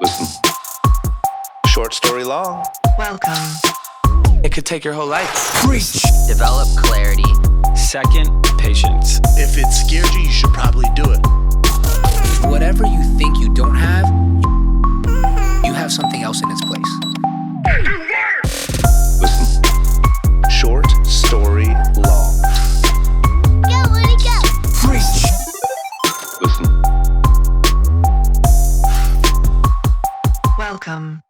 Listen. Short story long. Welcome. It could take your whole life. Preach. Develop clarity. Second, patience. If it scared you, you should probably do it. Whatever you think you don't have, you have something else in its place. Listen. Short story long. Go, let it go. Preach. Listen. Welcome.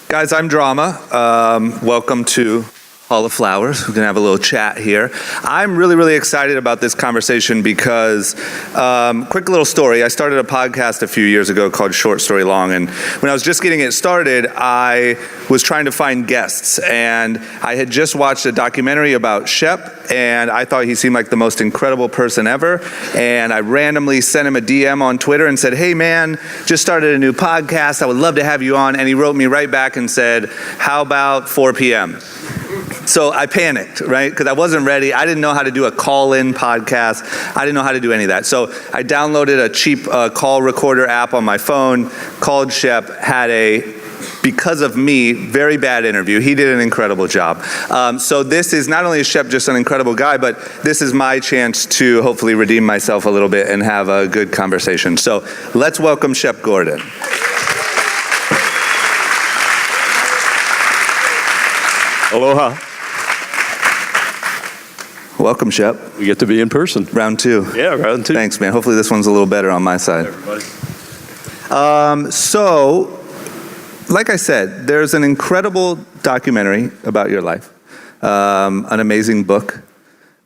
Guys, I'm Drama. Welcome to Hall of Flowers. We're going to have a little chat here. I'm really excited about this conversation because, quick little story. I started a podcast a few years ago called Short Story Long, and when I was just getting it started, I was trying to find guests, and I had just watched a documentary about Shep, and I thought he seemed like the most incredible person ever, and I randomly sent him a DM on Twitter and said, hey man, just started a new podcast, I would love to have you on, and he wrote me right back and said, how about 4 p.m.? So I panicked, right? Because I wasn't ready. I didn't know how to do a call-in podcast. I didn't know how to do any of that. So I downloaded a cheap call recorder app on my phone, called Shep, had a, because of me, very bad interview. He did an incredible job. So this is, not only is Shep just an incredible guy, but this is my chance to hopefully redeem myself a little bit and have a good conversation. So let's welcome Shep Gordon. Aloha. Welcome, Shep. We get to be in person. Round two. Yeah, round two. Thanks, man. Hopefully this one's a little better on my side. Everybody. So, like I said, there's an incredible documentary about your life, an amazing book.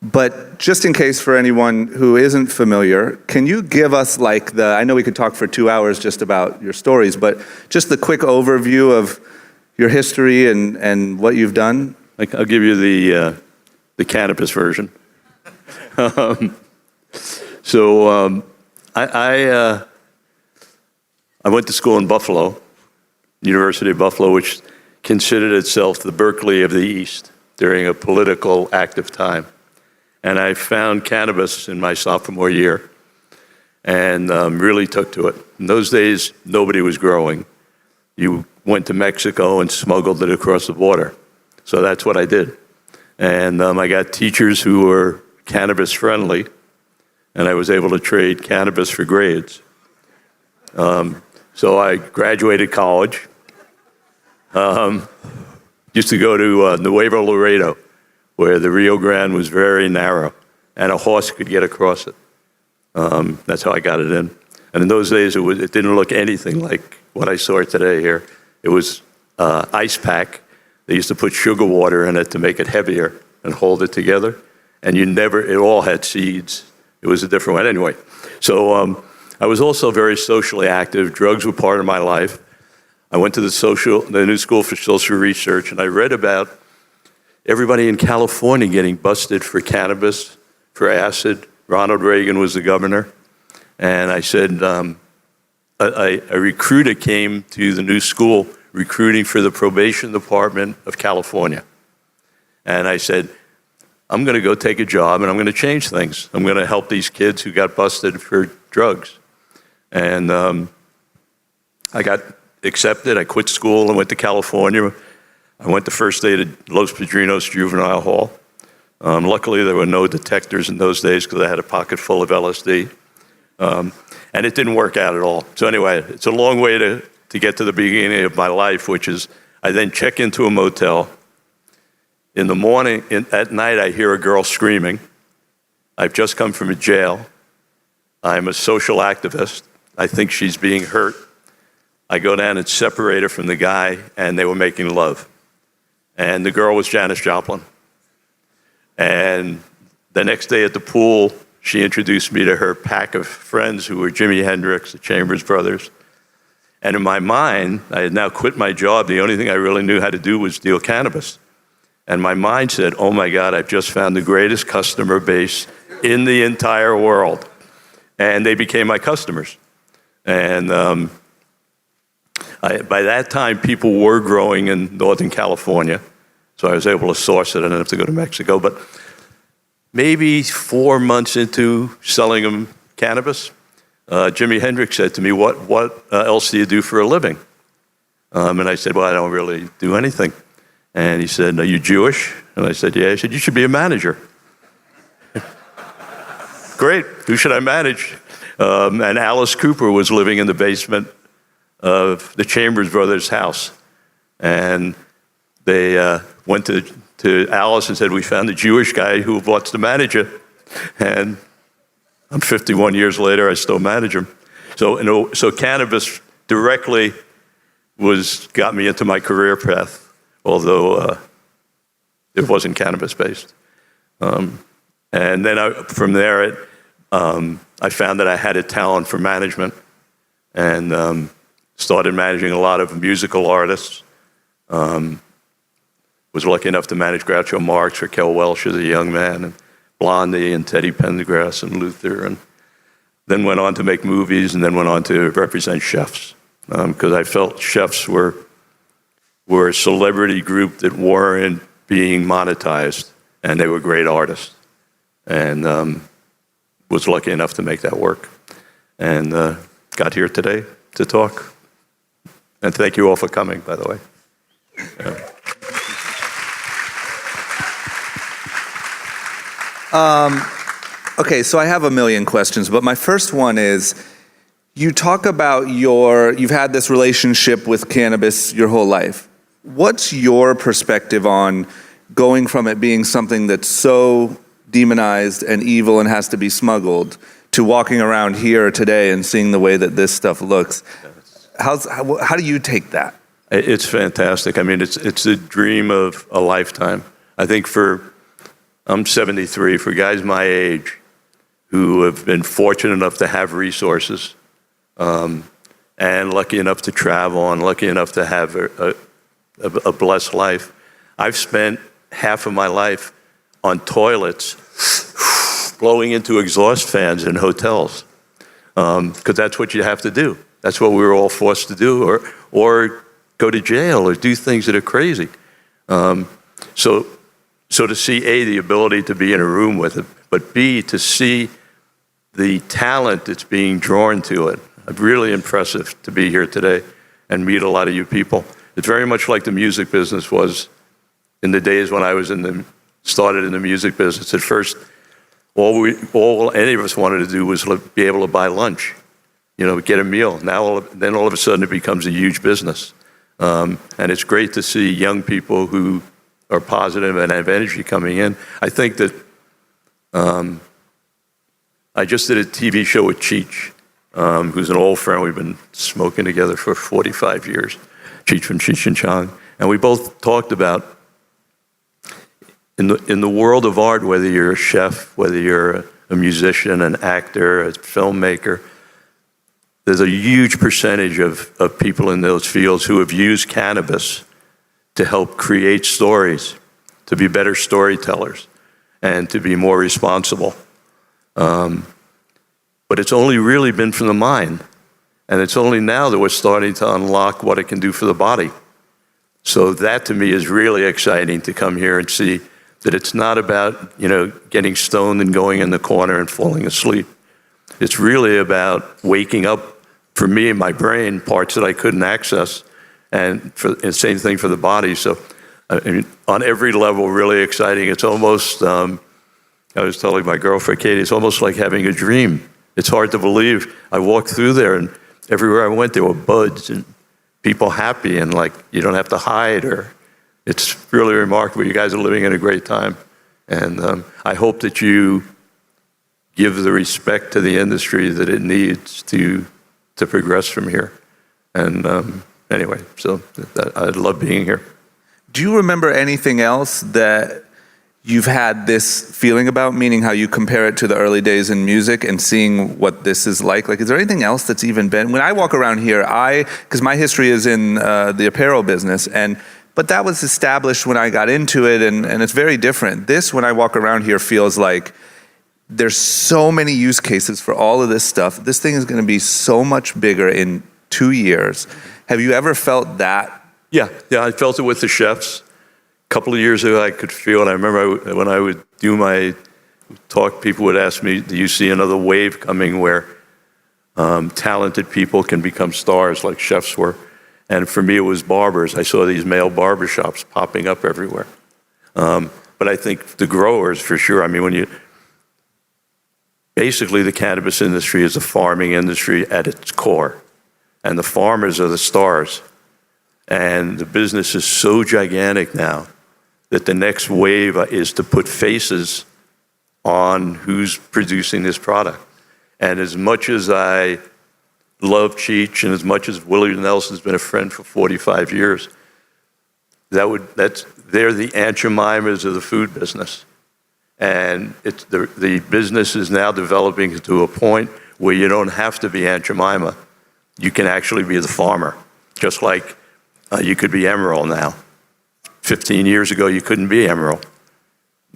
But just in case for anyone who isn't familiar, can you give us like I know we could talk for 2 hours just about your stories, but just the quick overview of your history and what you've done? I'll give you the cannabis version. I went to school in Buffalo, University of Buffalo, which considered itself the Berkeley of the East during a political active time. And I found cannabis in my sophomore year and really took to it. In those days, nobody was growing. You went to Mexico and smuggled it across the border. So that's what I did. And I got teachers who were cannabis friendly, and I was able to trade cannabis for grades. So I graduated college. Used to go to Nuevo Laredo, where the Rio Grande was very narrow, and a horse could get across it. That's how I got it in. And in those days, it didn't look anything like what I saw today here. It was ice pack. They used to put sugar water in it to make it heavier and hold it together. And it all had seeds. It was a different one. Anyway, so I was also very socially active. Drugs were part of my life. I went to the New School for Social Research, and I read about everybody in California getting busted for cannabis, for acid. Ronald Reagan was the governor. And I said, a recruiter came to the new school recruiting for the probation department of California. And I said, I'm going to go take a job and I'm going to change things. I'm going to help these kids who got busted for drugs. And I got accepted. I quit school and went to California. I went the first day to Los Padrinos Juvenile Hall. Luckily, there were no detectors in those days because I had a pocket full of LSD. And it didn't work out at all. So anyway, it's a long way to get to the beginning of my life, which is I then check into a motel. In the morning, at night, I hear a girl screaming. I've just come from a jail. I'm a social activist. I think she's being hurt. I go down and separate her from the guy, and they were making love. And the girl was Janis Joplin. And the next day at the pool, she introduced me to her pack of friends who were Jimi Hendrix, the Chambers Brothers. And in my mind, I had now quit my job. The only thing I really knew how to do was deal cannabis. And my mind said, oh my God, I've just found the greatest customer base in the entire world. And they became my customers. And by that time, people were growing in Northern California. So I was able to source it. I didn't have to go to Mexico. But maybe 4 months into selling them cannabis, Jimi Hendrix said to me, what else do you do for a living? And I said, well, I don't really do anything. And he said, are you Jewish? And I said, yeah. He said, you should be a manager. Great, who should I manage? And Alice Cooper was living in the basement of the Chambers Brothers' house. And they went to Alice and said, we found a Jewish guy who wants to manage it. And I'm 51 years later, I still manage him. So cannabis directly got me into my career path, although it wasn't cannabis-based. And then from there, I found that I had a talent for management and started managing a lot of musical artists. Was lucky enough to manage Groucho Marx or Kel Welch as a young man, and Blondie and Teddy Pendergrass and Luther, and then went on to make movies and then went on to represent chefs. Because I felt chefs were a celebrity group that weren't being monetized, and they were great artists. And was lucky enough to make that work. And got here today to talk. And thank you all for coming, by the way. Yeah. Okay, so I have a million questions, but my first one is, you talk about you've had this relationship with cannabis your whole life. What's your perspective on going from it being something that's so demonized and evil and has to be smuggled to walking around here today and seeing the way that this stuff looks? How do you take that? It's fantastic. I mean, it's a dream of a lifetime. I think I'm 73, for guys my age who have been fortunate enough to have resources, and lucky enough to travel and lucky enough to have a blessed life. I've spent half of my life on toilets blowing into exhaust fans in hotels, because that's what you have to do. That's what we were all forced to do, or go to jail or do things that are crazy. So to see, A, the ability to be in a room with it, but B, to see the talent that's being drawn to it. Really impressive to be here today and meet a lot of you people. It's very much like the music business was in the days when I was started in the music business. At first, all any of us wanted to do was be able to buy lunch, get a meal. Now, then all of a sudden it becomes a huge business. And it's great to see young people who are positive and have energy coming in. I think that I just did a TV show with Cheech, who's an old friend. We've been smoking together for 45 years, Cheech from Cheech and Chong. And we both talked about, in the world of art, whether you're a chef, whether you're a musician, an actor, a filmmaker, there's a huge percentage of people in those fields who have used cannabis to help create stories, to be better storytellers, and to be more responsible. But it's only really been from the mind, and it's only now that we're starting to unlock what it can do for the body. So that to me is really exciting, to come here and see that it's not about getting stoned and going in the corner and falling asleep. It's really about waking up, for me in my brain, parts that I couldn't access, and the same thing for the body. So on every level, really exciting. It's almost, I was telling my girlfriend, Katie, it's almost like having a dream. It's hard to believe. I walked through there, and everywhere I went, there were buds and people happy, and like you don't have to hide. It's really remarkable. You guys are living in a great time. And I hope that you give the respect to the industry that it needs to progress from here. And anyway, so I love being here. Do you remember anything else that you've had this feeling about, meaning how you compare it to the early days in music and seeing what this is like? Like, is there anything else that's even been, when I walk around here, because my history is in the apparel business, but that was established when I got into it, and it's very different. This, when I walk around here, feels like there's so many use cases for all of this stuff. This thing is going to be so much bigger in 2 years. Have you ever felt that? Yeah, I felt it with the chefs. A couple of years ago, I could feel it. I remember when I would do my people would ask me, do you see another wave coming where talented people can become stars like chefs were? And for me, it was barbers. I saw these male barber shops popping up everywhere. But I think the growers, for sure, I mean, basically the cannabis industry is a farming industry at its core. And the farmers are the stars. And the business is so gigantic now that the next wave is to put faces on who's producing this product. And as much as I love Cheech and as much as Willie Nelson's been a friend for 45 years, they're the Aunt Jemimas of the food business. And the business is now developing to a point where you don't have to be Aunt Jemima. You can actually be the farmer, just like you could be Emerald now. 15 years ago, you couldn't be Emerald.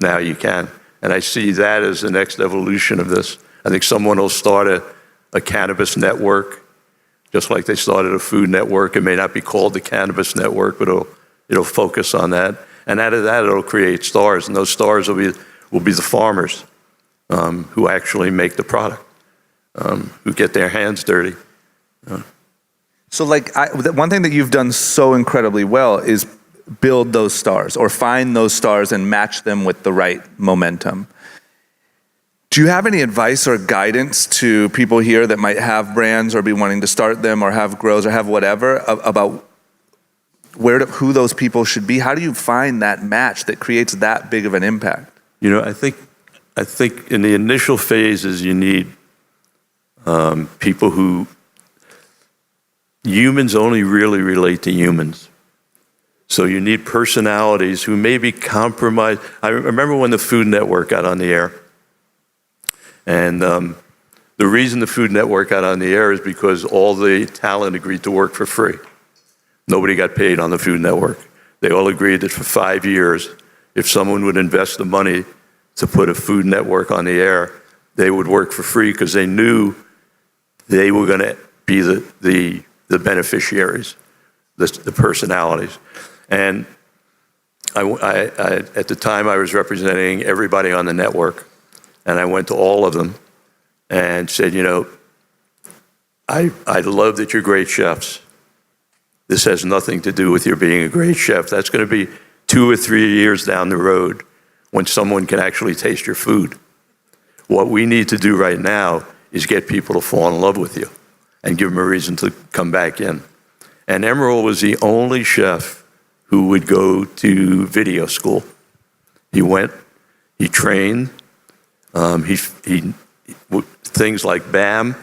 Now you can. And I see that as the next evolution of this. I think someone will start a cannabis network, just like they started a food network. It may not be called the Cannabis Network, but it'll focus on that. And out of that, it'll create stars. And those stars will be the farmers who actually make the product, who get their hands dirty. So one thing that you've done so incredibly well is build those stars or find those stars and match them with the right momentum. Do you have any advice or guidance to people here that might have brands or be wanting to start them or have grows or have whatever about who those people should be? How do you find that match that creates that big of an impact? You know, I think in the initial phases, you need people who, humans only really relate to humans. So you need personalities who may be compromised. I remember when the Food Network got on the air. And the reason the Food Network got on the air is because all the talent agreed to work for free. Nobody got paid on the Food Network. They all agreed that for 5 years, if someone would invest the money to put a Food Network on the air, they would work for free because they knew they were going to be the beneficiaries, the personalities. And I at the time, I was representing everybody on the network. And I went to all of them and said, you know, I love that you're great chefs. This has nothing to do with your being a great chef. That's going to be 2 or 3 years down the road when someone can actually taste your food. What we need to do right now is get people to fall in love with you and give them a reason to come back in. And Emerald was the only chef who would go to video school. He went, he trained. Things like BAM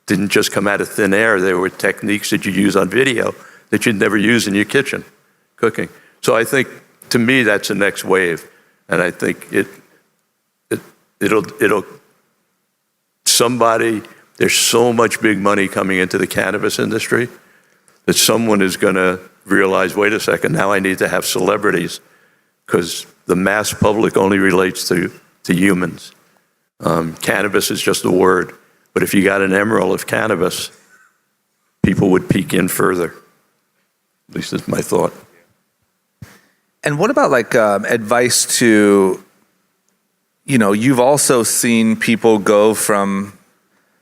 didn't just come out of thin air. There were techniques that you use on video that you'd never use in your kitchen, cooking. So I think, to me, that's the next wave. And I think there's so much big money coming into the cannabis industry that someone is going to realize, wait a second, now I need to have celebrities because the mass public only relates to humans. Cannabis is just a word, but if you got an emerald of cannabis, people would peek in further. At least that's my thought. And what about advice to, you've also seen people go from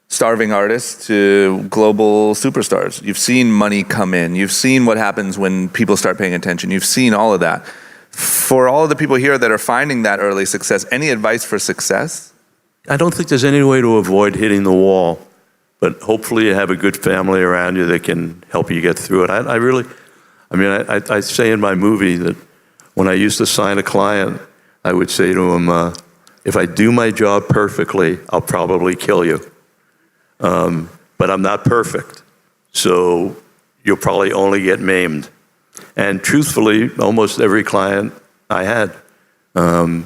starving artists to global superstars. You've seen money come in. You've seen what happens when people start paying attention. You've seen all of that. For all of the people here that are finding that early success, any advice for success? I don't think there's any way to avoid hitting the wall, but hopefully you have a good family around you that can help you get through it. I say in my movie that when I used to sign a client, I would say to him, if I do my job perfectly, I'll probably kill you. But I'm not perfect, so you'll probably only get maimed. And truthfully, almost every client I had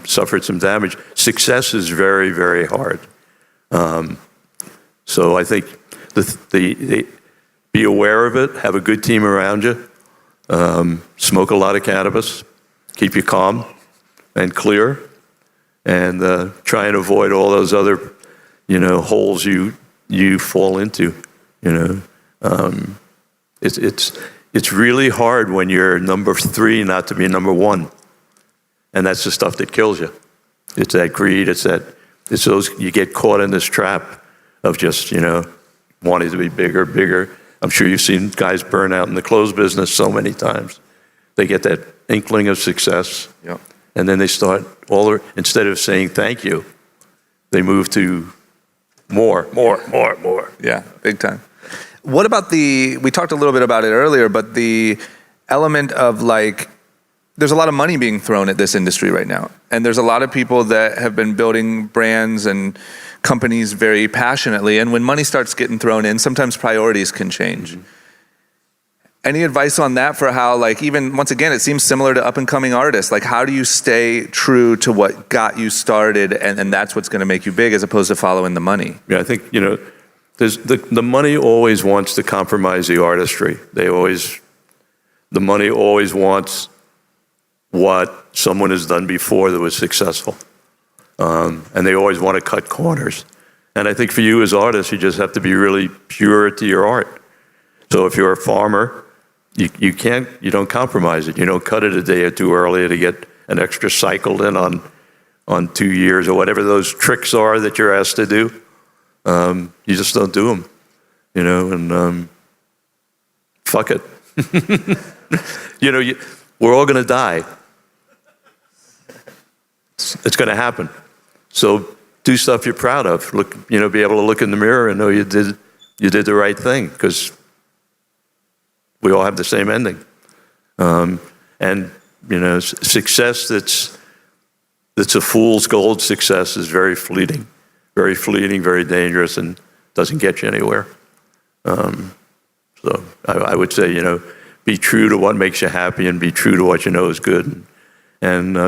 suffered some damage. Success is very, very hard. So I think be aware of it, have a good team around you, smoke a lot of cannabis, keep you calm and clear, and try and avoid all those other, holes you fall into. It's really hard when you're number 3 not to be number 1. And that's the stuff that kills you. It's that greed. It's those, you get caught in this trap of just, wanting to be bigger, bigger. I'm sure you've seen guys burn out in the clothes business so many times. They get that inkling of success, Yep. and then they start instead of saying thank you, they move to more. Yeah, big time. What about we talked a little bit about it earlier, but the element of there's a lot of money being thrown at this industry right now. And there's a lot of people that have been building brands and companies very passionately. And when money starts getting thrown in, sometimes priorities can change. Mm-hmm. Any advice on that for how, even once again, it seems similar to up and coming artists. How do you stay true to what got you started and that's what's going to make you big as opposed to following the money? Yeah, I think, there's the money always wants to compromise the artistry. The money always wants what someone has done before that was successful. And they always want to cut corners. And I think for you as artists, you just have to be really pure to your art. So if you're a farmer, you don't compromise it. You don't cut it a day or two earlier to get an extra cycle in on 2 years or whatever those tricks are that you're asked to do. You just don't do them, and fuck it. We're all going to die. It's going to happen. So do stuff you're proud of. Look, be able to look in the mirror and know you did the right thing, because we all have the same ending. And success that's a fool's gold success is very fleeting, very dangerous, and doesn't get you anywhere. So I would say, be true to what makes you happy and be true to what you know is good. And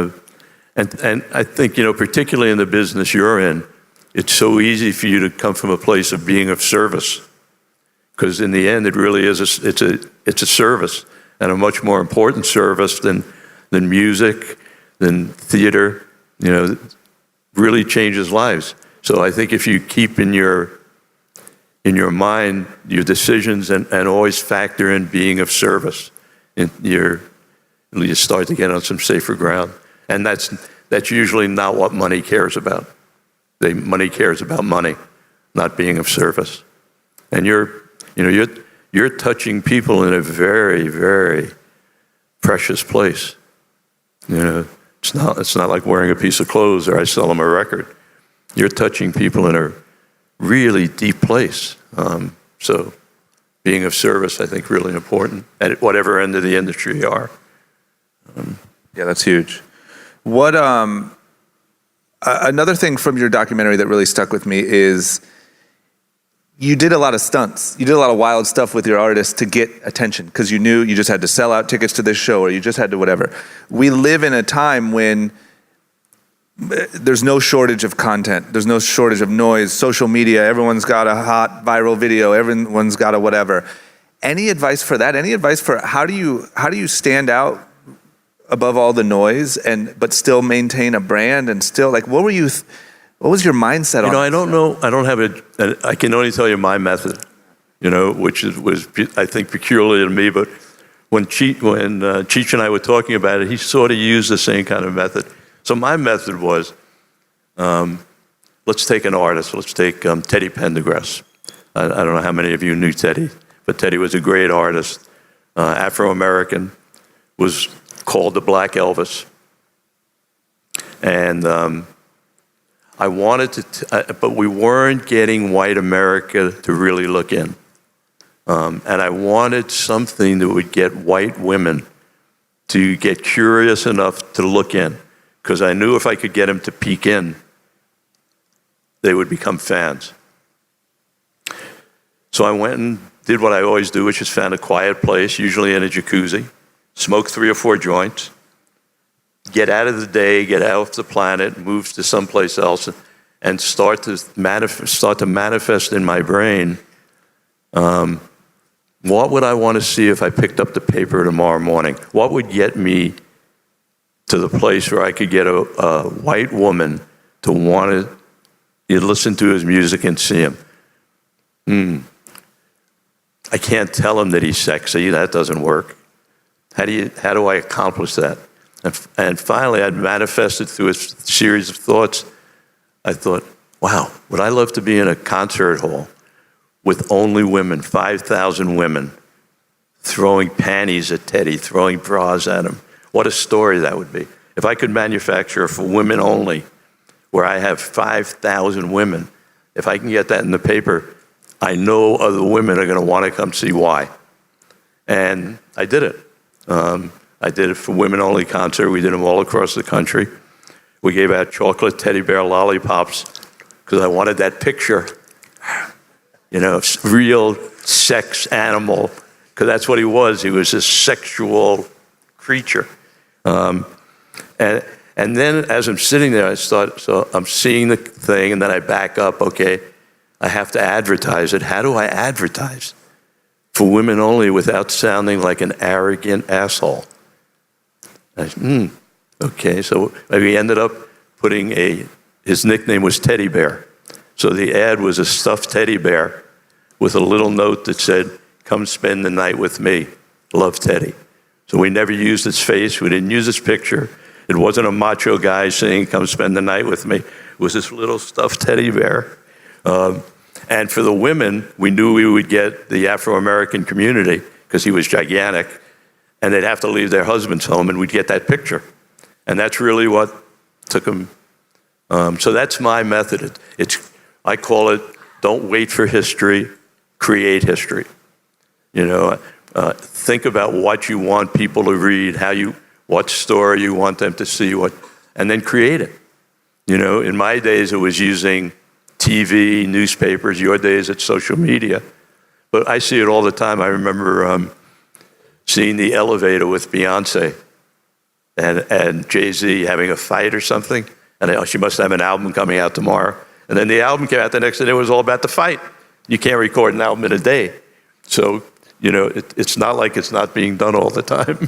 I think, particularly in the business you're in, it's so easy for you to come from a place of being of service, because in the end, it really is it's a service, and a much more important service than music, than theater. Really changes lives. So I think if you keep in your mind your decisions and always factor in being of service, you start to get on some safer ground. And that's usually not what money cares about. Money cares about money, not being of service. And you're touching people in a very, very precious place. It's not like wearing a piece of clothes or I sell them a record. You're touching people in a really deep place. So being of service, I think, really important at whatever end of the industry you are. Yeah, that's huge. What another thing from your documentary that really stuck with me is you did a lot of stunts. You did a lot of wild stuff with your artists to get attention, because you knew you just had to sell out tickets to this show, or you just had to whatever. We live in a time when there's no shortage of content. There's no shortage of noise, social media. Everyone's got a hot viral video. Everyone's got a whatever. Any advice for that? Any advice for how do you stand out above all the noise but still maintain a brand and still what was your mindset on? I don't know. I don't have I can only tell you my method, which was I think peculiar to me. But when Cheech and I were talking about it, he sort of used the same kind of method. So my method was, let's take an artist. Let's take Teddy Pendergrass. I don't know how many of you knew Teddy, but Teddy was a great artist, Afro-American, was called the Black Elvis. And I wanted to, but we weren't getting white America to really look in. And I wanted something that would get white women to get curious enough to look in, because I knew if I could get them to peek in, they would become fans. So I went and did what I always do, which is found a quiet place, usually in a jacuzzi, smoke 3 or 4 joints, get out of the day, get off the planet, move to someplace else, and start to manifest in my brain, what would I want to see if I picked up the paper tomorrow morning? What would get me to the place where I could get a white woman to want to listen to his music and see him? I can't tell him that he's sexy. That doesn't work. How do I accomplish that? And finally, I'd manifested through a series of thoughts. I thought, wow, would I love to be in a concert hall with only women, 5,000 women, throwing panties at Teddy, throwing bras at him? What a story that would be. If I could manufacture for women only, where I have 5,000 women, if I can get that in the paper, I know other women are going to want to come see why. And I did it. I did it for women-only concert. We did them all across the country. We gave out chocolate teddy bear lollipops because I wanted that picture, real sex animal, because that's what he was. He was a sexual creature. And then as I'm sitting there, I thought, so I'm seeing the thing, and then I back up, okay, I have to advertise it. How do I advertise for women only without sounding like an arrogant asshole? Okay, so we ended up putting his nickname was Teddy Bear. So the ad was a stuffed teddy bear with a little note that said, come spend the night with me, love Teddy. So we never used his face, we didn't use his picture. It wasn't a macho guy saying, come spend the night with me. It was this little stuffed teddy bear. And for the women, we knew we would get the Afro-American community because he was gigantic, and they'd have to leave their husbands home, and we'd get that picture. And that's really what took them. So that's my method. I call it, don't wait for history, create history. Think about what you want people to read, what story you want them to see, and then create it. In my days, it was using TV, newspapers. Your days, it's social media. But I see it all the time. I remember seeing the elevator with Beyonce and Jay-Z having a fight or something. And she must have an album coming out tomorrow. And then the album came out the next day. It was all about the fight. You can't record an album in a day. So, it's not like it's not being done all the time.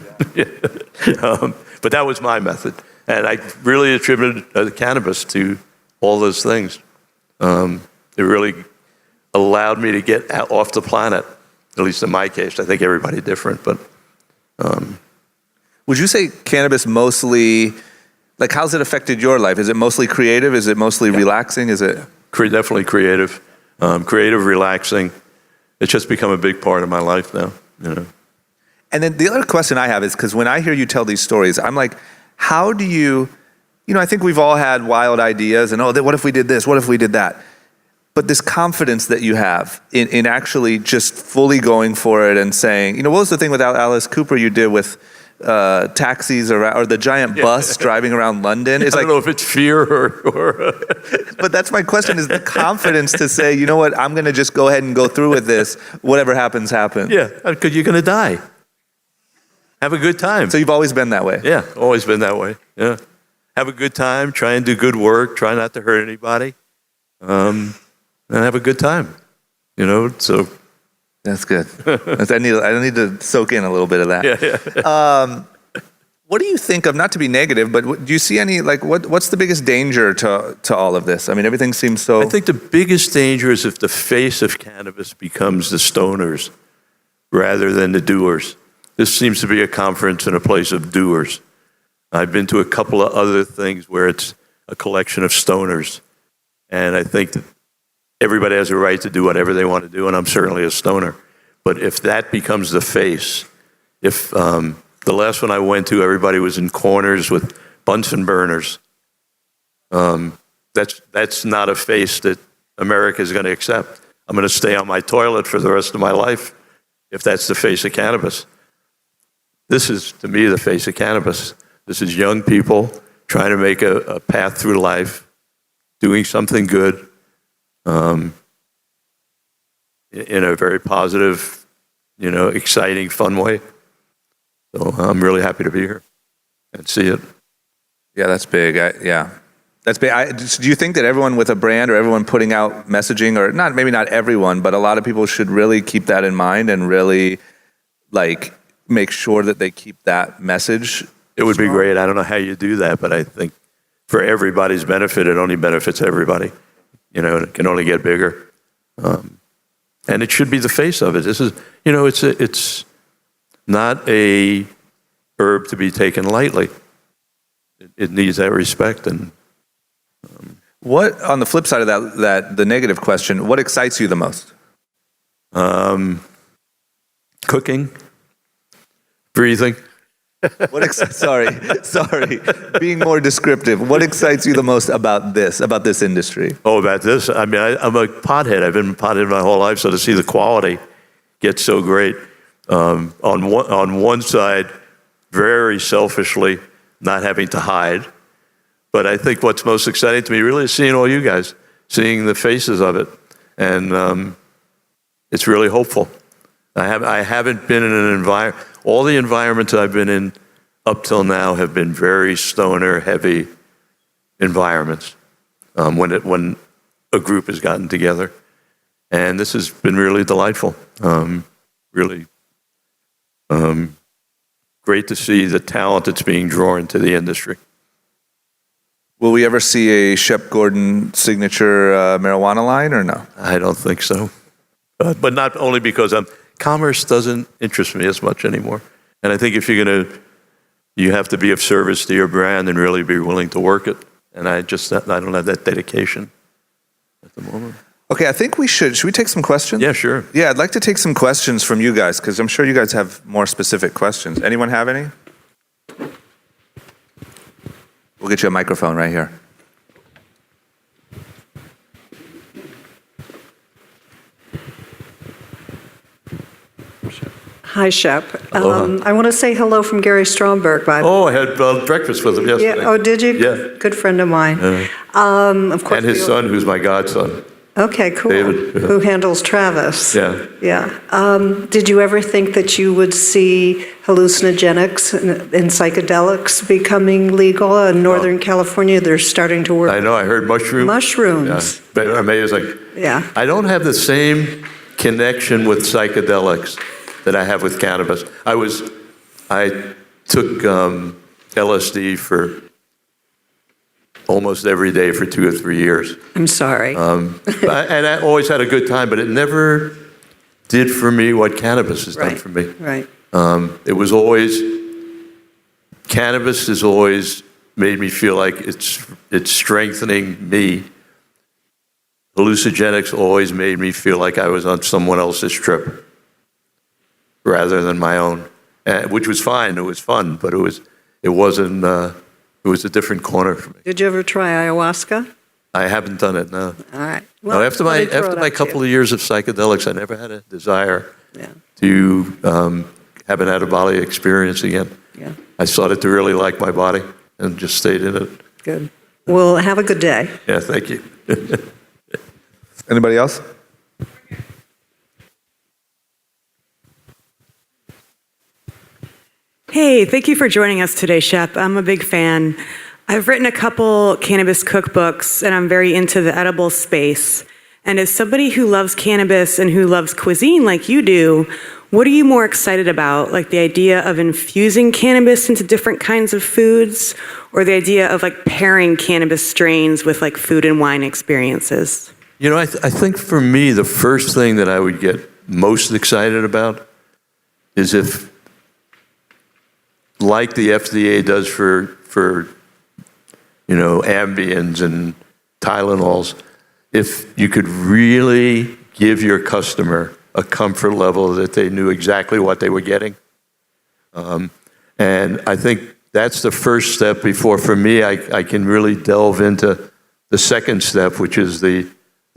But that was my method. And I really attributed the cannabis to all those things. It really allowed me to get off the planet, at least in my case. I think everybody different, but... Would you say cannabis mostly, how's it affected your life? Is it mostly creative? Is it mostly relaxing? Is it? Definitely creative. Creative, relaxing. It's just become a big part of my life now, And then the other question I have is, because when I hear you tell these stories, I'm like, how do you, I think we've all had wild ideas and, what if we did this? What if we did that? But this confidence that you have in actually just fully going for it and saying, what was the thing with Alice Cooper you did with taxis or the giant bus driving around London? I don't know if it's fear or But that's my question, is the confidence to say, you know what, I'm going to just go ahead and go through with this. Whatever happens, happens. Yeah, because you're going to die. Have a good time. So you've always been that way? Yeah, always been that way. Yeah. Have a good time, try and do good work, try not to hurt anybody, and have a good time. So... That's good. I need to soak in a little bit of that. Yeah. What do you think of, not to be negative, but do you see any, what's the biggest danger to all of this? I mean, everything seems so... I think the biggest danger is if the face of cannabis becomes the stoners rather than the doers. This seems to be a conference and a place of doers. I've been to a couple of other things where it's a collection of stoners. And I think that everybody has a right to do whatever they want to do, and I'm certainly a stoner. But if that becomes the face, if the last one I went to, everybody was in corners with Bunsen burners, that's not a face that America is going to accept. I'm going to stay on my toilet for the rest of my life if that's the face of cannabis. This is, to me, the face of cannabis. This is young people trying to make a path through life, doing something good, in a very positive, exciting, fun way. So I'm really happy to be here and see it. Yeah, that's big. That's big. Do you think that everyone with a brand or everyone putting out messaging, or maybe not everyone, but a lot of people should really keep that in mind and really make sure that they keep that message? It would be great. I don't know how you do that, but I think for everybody's benefit, it only benefits everybody. It can only get bigger. And it should be the face of it. This is, it's not a herb to be taken lightly. it needs that respect. And What, on the flip side of that the negative question, what excites you the most? cooking, breathing. Sorry, being more descriptive. What excites you the most about this industry? Oh, about this? I mean, I'm a pothead. I've been pothead my whole life, so to see the quality get so great. On one side, very selfishly, not having to hide. But I think what's most exciting to me really is seeing all you guys, seeing the faces of it. And it's really hopeful. I haven't been in an environment, all the environments I've been in up till now have been very stoner heavy environments when a group has gotten together. And this has been really delightful. Really great to see the talent that's being drawn into the industry. Will we ever see a Shep Gordon signature marijuana line or no? I don't think so. But not only because commerce doesn't interest me as much anymore. And I think if you have to be of service to your brand and really be willing to work it. And I don't have that dedication at the moment. Okay, I think should we take some questions? Yeah, sure. Yeah, I'd like to take some questions from you guys because I'm sure you guys have more specific questions. Anyone have any? We'll get you a microphone right here. Hi, Shep. Aloha. I want to say hello from Gary Stromberg, by the way. Oh, I had breakfast with him yesterday. Yeah. Oh, did you? Yeah. Good friend of mine. Of course. And his son, who's my godson. Okay, cool. David, yeah. Who handles Travis? Yeah. Yeah. Did you ever think that you would see hallucinogenics and psychedelics becoming legal in Northern California? They're starting to work. I know, I heard mushrooms. Mushrooms. Yeah. But amazing. Yeah. I don't have the same connection with psychedelics that I have with cannabis. I took LSD for almost every day for 2 or 3 years. I'm sorry. And I always had a good time, but it never did for me what cannabis has done for me. Right. It was always, cannabis has always made me feel like it's strengthening me. Hallucinogenics always made me feel like I was on someone else's trip rather than my own, which was fine. It was fun, but it wasn't. It was a different corner for me. Did you ever try ayahuasca? I haven't done it, no. All right. No, after my couple of years of psychedelics, I never had a desire to have an out-of-body experience again. Yeah. I started to really like my body and just stayed in it. Good. Well, have a good day. Yeah, thank you. Anybody else? Hey, thank you for joining us today, Shep. I'm a big fan. I've written a couple cannabis cookbooks, and I'm very into the edible space. And as somebody who loves cannabis and who loves cuisine like you do, what are you more excited about? Like the idea of infusing cannabis into different kinds of foods, or the idea of like pairing cannabis strains with like food and wine experiences? You know, I think for me, the first thing that I would get most excited about is if, like the FDA does for Ambiens and Tylenols, if you could really give your customer a comfort level that they knew exactly what they were getting. And I think that's the first step before, for me, I can really delve into the second step, which is the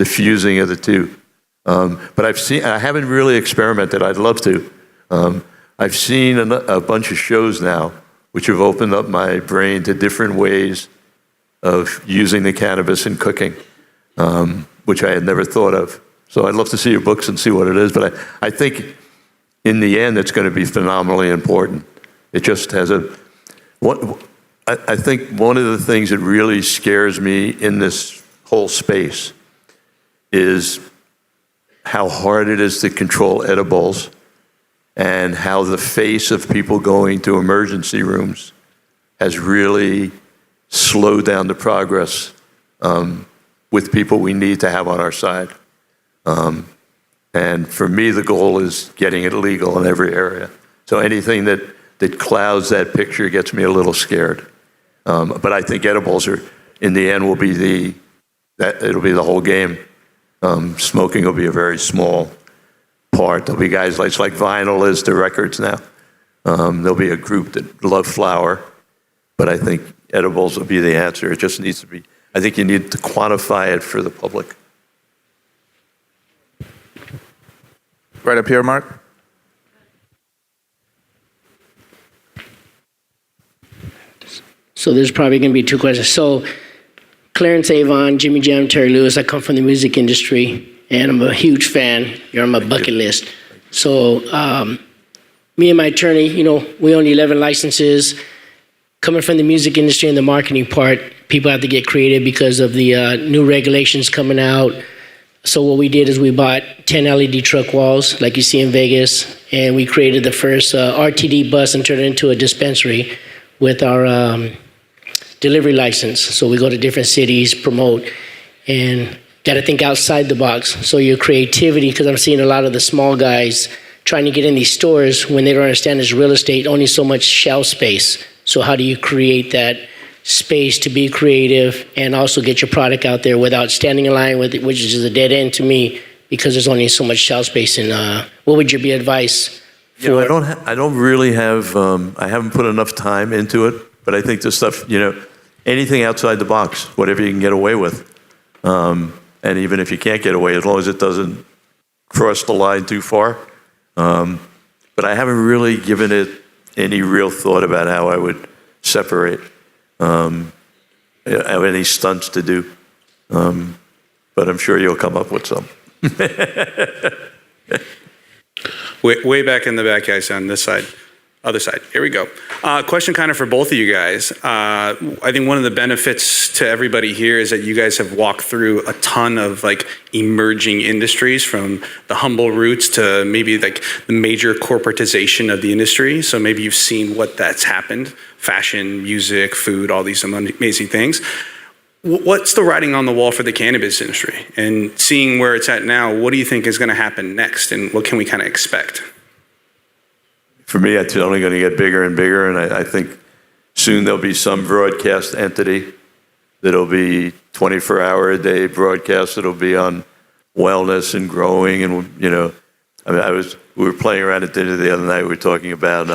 fusing of the two. But I haven't really experimented. I'd love to. I've seen a bunch of shows now which have opened up my brain to different ways of using the cannabis in cooking, which I had never thought of. So I'd love to see your books and see what it is. But I think in the end, it's going to be phenomenally important. It just has I think one of the things that really scares me in this whole space is how hard it is to control edibles, and how the face of people going to emergency rooms has really slowed down the progress with people we need to have on our side. And for me, the goal is getting it legal in every area. So anything that clouds that picture gets me a little scared. But I think edibles are, in the end, it'll be the whole game. Smoking will be a very small part. There'll be guys like vinyl is to records now. There'll be a group that love flower, but I think edibles will be the answer. It just needs to be, I think you need to quantify it for the public. Right up here, Mark. So there's probably going to be two questions. So Clarence Avon, Jimmy Jam, Terry Lewis, I come from the music industry, and I'm a huge fan. You're on my bucket list. So me and my attorney, we own 11 licenses. Coming from the music industry and the marketing part, people have to get creative because of the new regulations coming out. So what we did is we bought 10 LED truck walls, like you see in Vegas, and we created the first RTD bus and turned it into a dispensary with our delivery license. So we go to different cities, promote, and got to think outside the box. So your creativity, because I'm seeing a lot of the small guys trying to get in these stores when they don't understand it's real estate, only so much shelf space. So how do you create that space to be creative and also get your product out there without standing in line with it, which is a dead end to me because there's only so much shelf space. And what would your be advice for? I don't really have, I haven't put enough time into it, but I think the stuff, anything outside the box, whatever you can get away with. And even if you can't get away, as long as it doesn't cross the line too far. But I haven't really given it any real thought about how I would separate. Have any stunts to do. But I'm sure you'll come up with some. Way back in the back, guys, on this side. Other side. Here we go. Question kind of for both of you guys. I think one of the benefits to everybody here is that you guys have walked through a ton of emerging industries, from the humble roots to maybe the major corporatization of the industry. So maybe you've seen what that's happened: fashion, music, food, all these amazing things. What's the writing on the wall for the cannabis industry? And seeing where it's at now, what do you think is going to happen next, and what can we kind of expect? For me, it's only going to get bigger and bigger, and I think soon there'll be some broadcast entity that'll be 24-hour-a-day broadcast that'll be on wellness and growing, and we were playing around at dinner the other night. We were talking about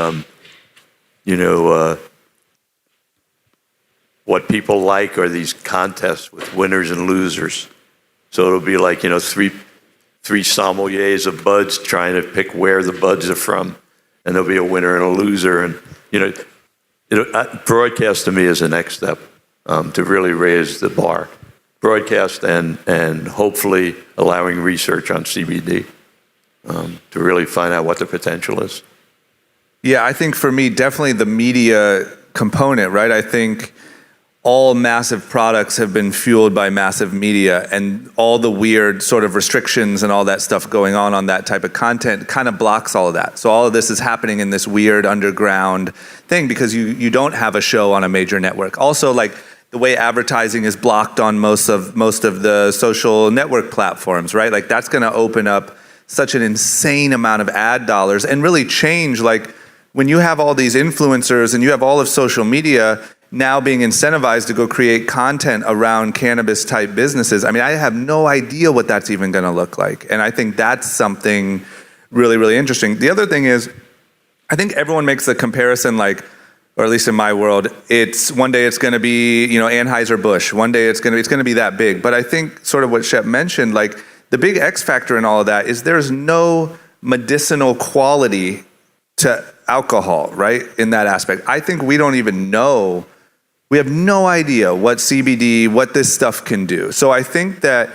what people like are these contests with winners and losers. So it'll be like three sommeliers of buds trying to pick where the buds are from. And there'll be a winner and a loser. And, broadcast to me is the next step to really raise the bar. Broadcast and hopefully allowing research on CBD to really find out what the potential is. Yeah, I think for me, definitely the media component, right? I think all massive products have been fueled by massive media, and all the weird sort of restrictions and all that stuff going on that type of content kind of blocks all of that. So all of this is happening in this weird underground thing because you don't have a show on a major network. Also, the way advertising is blocked on most of the social network platforms, right? That's going to open up such an insane amount of ad dollars and really change, when you have all these influencers and you have all of social media now being incentivized to go create content around cannabis type businesses. I mean, I have no idea what that's even going to look like. And I think that's something really, really interesting. The other thing is, I think everyone makes the comparison, or at least in my world, one day it's going to be, Anheuser-Busch. One day it's going to be that big. But I think sort of what Shep mentioned, the big X factor in all of that is there's no medicinal quality to alcohol, right? In that aspect. I think we don't even know. We have no idea what CBD, what this stuff can do. So I think that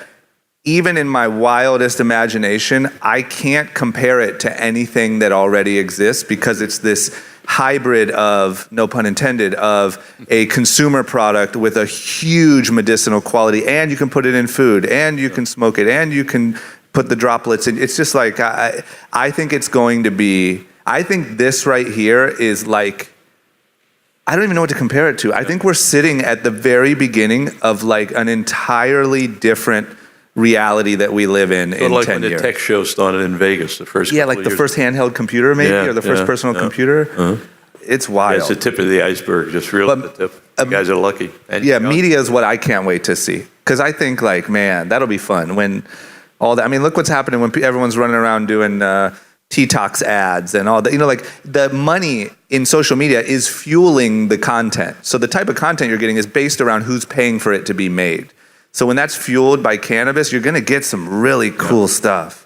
even in my wildest imagination, I can't compare it to anything that already exists because it's this hybrid of, no pun intended, of a consumer product with a huge medicinal quality, and you can put it in food, and you can smoke it, and you can put the droplets in. It's just I think it's going to be, I think this right here is I don't even know what to compare it to. I think we're sitting at the very beginning of an entirely different reality that we live in 10 years. When the tech show started in Vegas, the first the first handheld computer maybe, or the first personal computer. it's wild. It's the tip of the iceberg, just real at the tip. You guys are lucky. And, Yeah, media is what I can't wait to see. Because I think, like, man, that'll be fun when all that. I mean, look what's happening when everyone's running around doing T-Tox ads and all that. You know, like, the money in social media is fueling the content. So the type of content you're getting is based around who's paying for it to be made. So when that's fueled by cannabis, you're going to get some really cool stuff.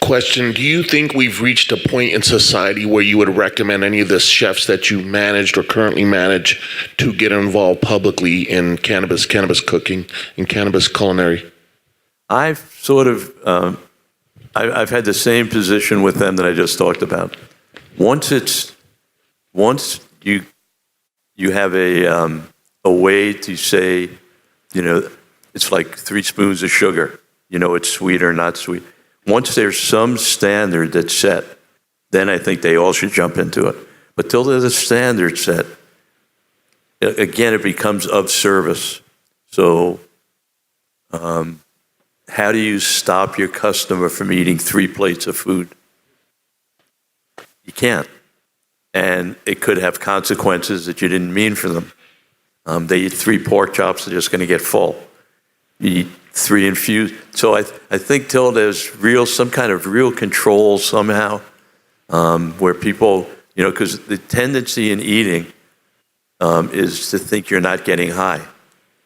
Question, do you think we've reached a point in society where you would recommend any of the chefs that you managed or currently manage to get involved publicly in cannabis cooking, and cannabis culinary? I've sort of, I've had the same position with them that I just talked about. Once you have a way to say, you know, it's like 3 spoons of sugar, you know, it's sweet or not sweet. Once there's some standard that's set, then I think they all should jump into it. But till there's a standard set, again, it becomes of service. So how do you stop your customer from eating 3 plates of food? You can't. And it could have consequences that you didn't mean for them. They eat 3 pork chops, they're just going to get full. You eat 3 infused. So I think till there's some kind of real control somehow, where people, you know, because the tendency in eating is to think you're not getting high.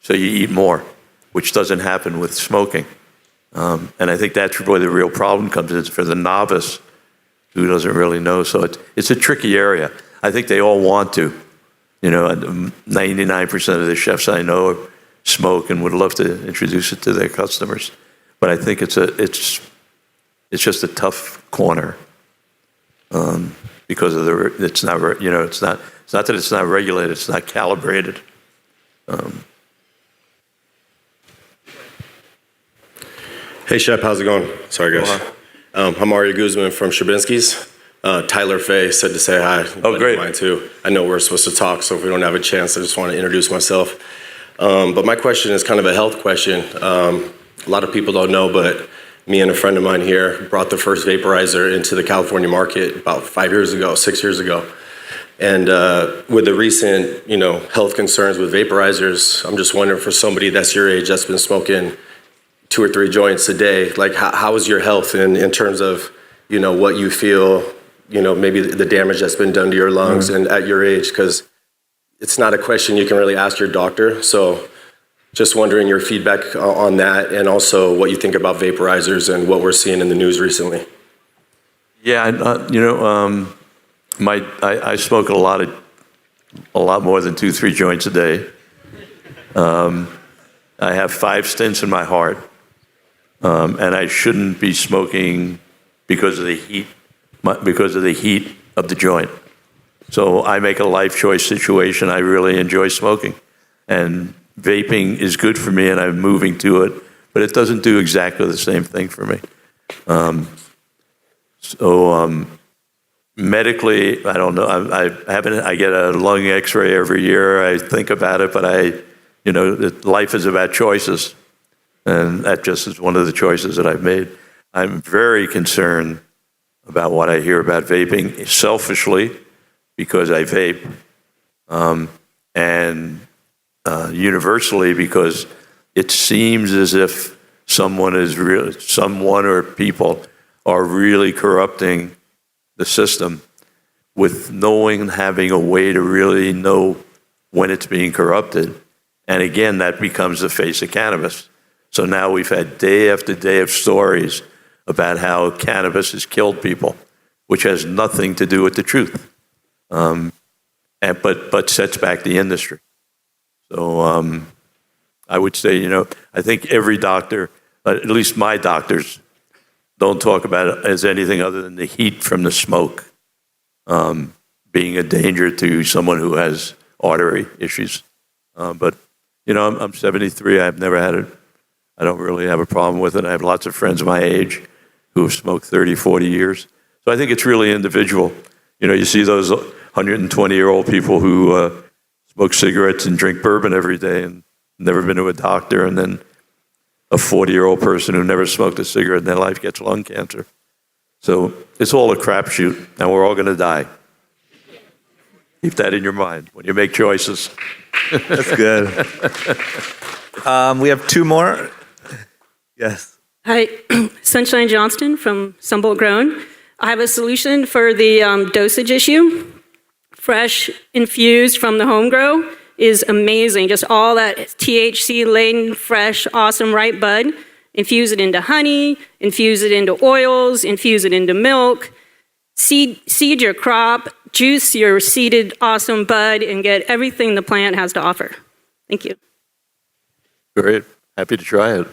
So you eat more, which doesn't happen with smoking. And I think that's where the real problem comes in for the novice who doesn't really know. So it's a tricky area. I think they all want to. You know, 99% of the chefs I know smoke and would love to introduce it to their customers. But I think it's just a tough corner because of it's not that it's not regulated, it's not calibrated. Hey Shep, how's it going? Sorry guys. I'm Mario Guzman from Shabinsky's. Tyler Fay said to say hi. Oh, great. Mine too. I know we're supposed to talk, so if we don't have a chance, I just want to introduce myself. But my question is kind of a health question. A lot of people don't know, but me and a friend of mine here brought the first vaporizer into the California market about 6 years ago. And with the recent, you know, health concerns with vaporizers, I'm just wondering for somebody that's your age that's been smoking 2 or 3 joints a day, like how is your health in terms of, you know, what you feel, you know, maybe the damage that's been done to your lungs and at your age, because it's not a question you can really ask your doctor. So just wondering your feedback on that, and also what you think about vaporizers and what we're seeing in the news recently. Yeah, you know, I smoke a lot more than 2-3 joints a day. I have 5 stents in my heart, and I shouldn't be smoking because of the heat of the joint. So I make a life choice situation. I really enjoy smoking, and vaping is good for me, and I'm moving to it, but it doesn't do exactly the same thing for me. Medically, I don't know. I get a lung X-ray every year. I think about it, but life is about choices, and that just is one of the choices that I've made. I'm very concerned about what I hear about vaping, selfishly, because I vape, and universally because it seems as if someone or people are really corrupting the system with having a way to really know when it's being corrupted. And again, that becomes the face of cannabis. So now we've had day after day of stories about how cannabis has killed people, which has nothing to do with the truth, but sets back the industry. So I would say, I think every doctor, at least my doctors, don't talk about it as anything other than the heat from the smoke being a danger to someone who has artery issues. But I'm 73. I've never had it. I don't really have a problem with it. I have lots of friends my age who have smoked 30, 40 years. So I think it's really individual. You see those 120-year-old people who smoke cigarettes and drink bourbon every day and never been to a doctor, and then a 40-year-old person who never smoked a cigarette in their life gets lung cancer. So it's all a crapshoot, and we're all going to die. Keep that in your mind when you make choices. That's good. We have two more. Yes. Hi, Sunshine Johnston from Sunbolt Grown. I have a solution for the dosage issue. Fresh infused from the home grow is amazing. Just all that THC laden, fresh, awesome, ripe bud. Infuse it into honey, infuse it into oils, infuse it into milk. Seed your crop, juice your seeded awesome bud, and get everything the plant has to offer. Thank you. Great. Happy to try it.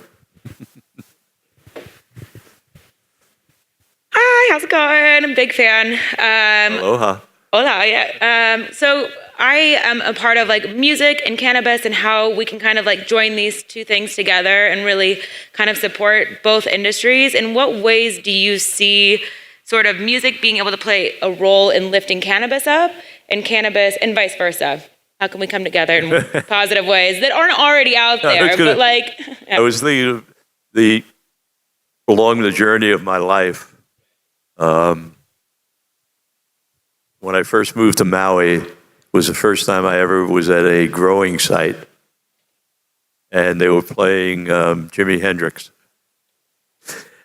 Hi, how's it going? I'm a big fan. Aloha. Hola, yeah. So I am a part of like music and cannabis and how we can kind of like join these two things together and really kind of support both industries. In what ways do you see sort of music being able to play a role in lifting cannabis up and cannabis and vice versa? How can we come together in positive ways that aren't already out there? But like, yeah. I was thinking of along the journey of my life. When I first moved to Maui, was the first time I ever was at a growing site, and they were playing Jimi Hendrix.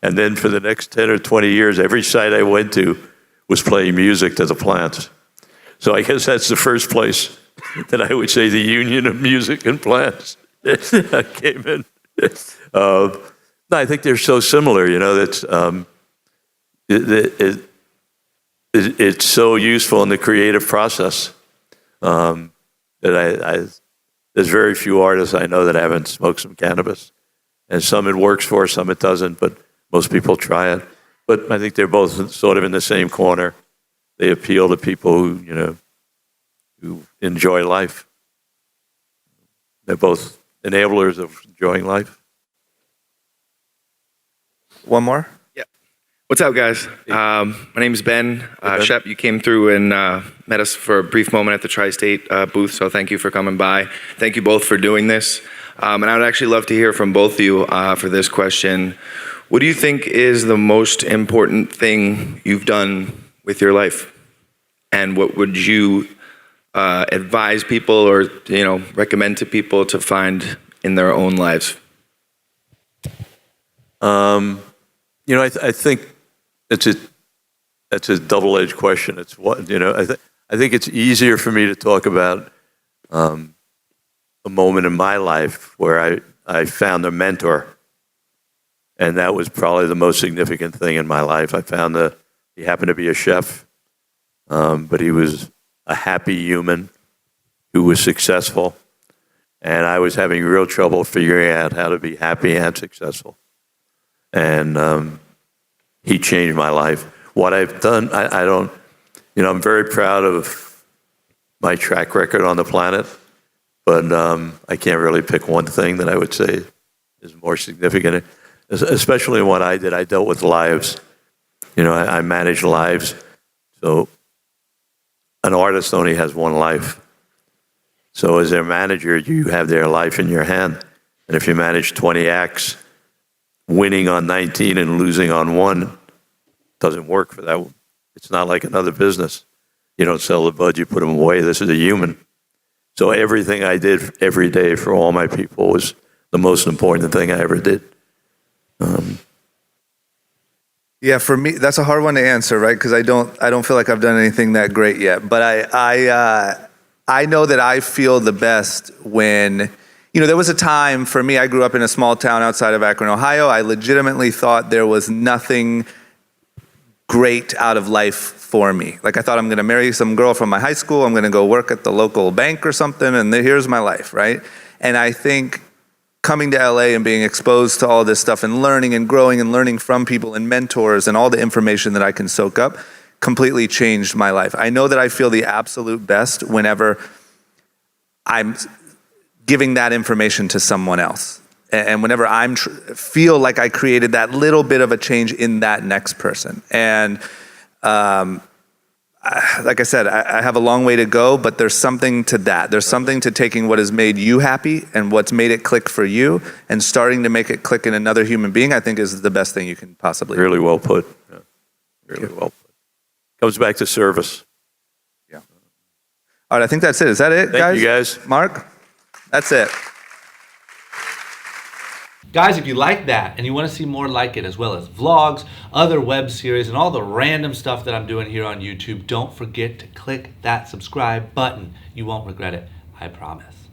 And then for the next 10 or 20 years, every site I went to was playing music to the plants. So I guess that's the first place that I would say the union of music and plants came in. No, I think they're so similar, you know, that's it's so useful in the creative process that there's very few artists I know that haven't smoked some cannabis. And some it works for, some it doesn't, but most people try it. But I think they're both sort of in the same corner. They appeal to people who, you know, who enjoy life. They're both enablers of enjoying life. One more? What's up, guys? My name is Ben. Shep, you came through and met us for a brief moment at the Tri-State booth, so thank you for coming by. Thank you both for doing this. And I would actually love to hear from both of you for this question. What do you think is the most important thing you've done with your life? And what would you advise people or, you know, recommend to people to find in their own lives? You know, I think that's a double-edged question. It's what, you know, I think it's easier for me to talk about a moment in my life where I found a mentor, and that was probably the most significant thing in my life. I found that he happened to be a chef, but he was a happy human who was successful, and I was having real trouble figuring out how to be happy and successful. And he changed my life. What I've done, I don't, you know, I'm very proud of my track record on the planet, but I can't really pick one thing that I would say is more significant, especially what I did. I dealt with lives. You know, I managed lives. So an artist only has one life. So as their manager, you have their life in your hand. And if you manage 20 acts, winning on 19 and losing on 1 doesn't work for that. It's not like another business. You don't sell the bud, you put them away. This is a human. So everything I did every day for all my people was the most important thing I ever did. Yeah, for me, that's a hard one to answer, right? Because I don't feel like I've done anything that great yet. But I know that I feel the best when, you know, there was a time for me, I grew up in a small town outside of Akron, Ohio. I legitimately thought there was nothing great out of life for me. Like I thought I'm going to marry some girl from my high school. I'm going to go work at the local bank or something. And here's my life, right? And I think coming to LA and being exposed to all this stuff and learning and growing and learning from people and mentors and all the information that I can soak up completely changed my life. I know that I feel the absolute best whenever I'm giving that information to someone else. And whenever I feel like I created that little bit of a change in that next person. And like I said, I have a long way to go, but there's something to that. There's something to taking what has made you happy and what's made it click for you and starting to make it click in another human being, I think is the best thing you can possibly do. Really well put. Really well put. Comes back to service. Yeah. All right, I think that's it. Is that it, guys? Thank you, guys. Mark? That's it. Guys, if you like that and you want to see more like it, as well as vlogs, other web series, and all the random stuff that I'm doing here on YouTube, don't forget to click that subscribe button. You won't regret it, I promise.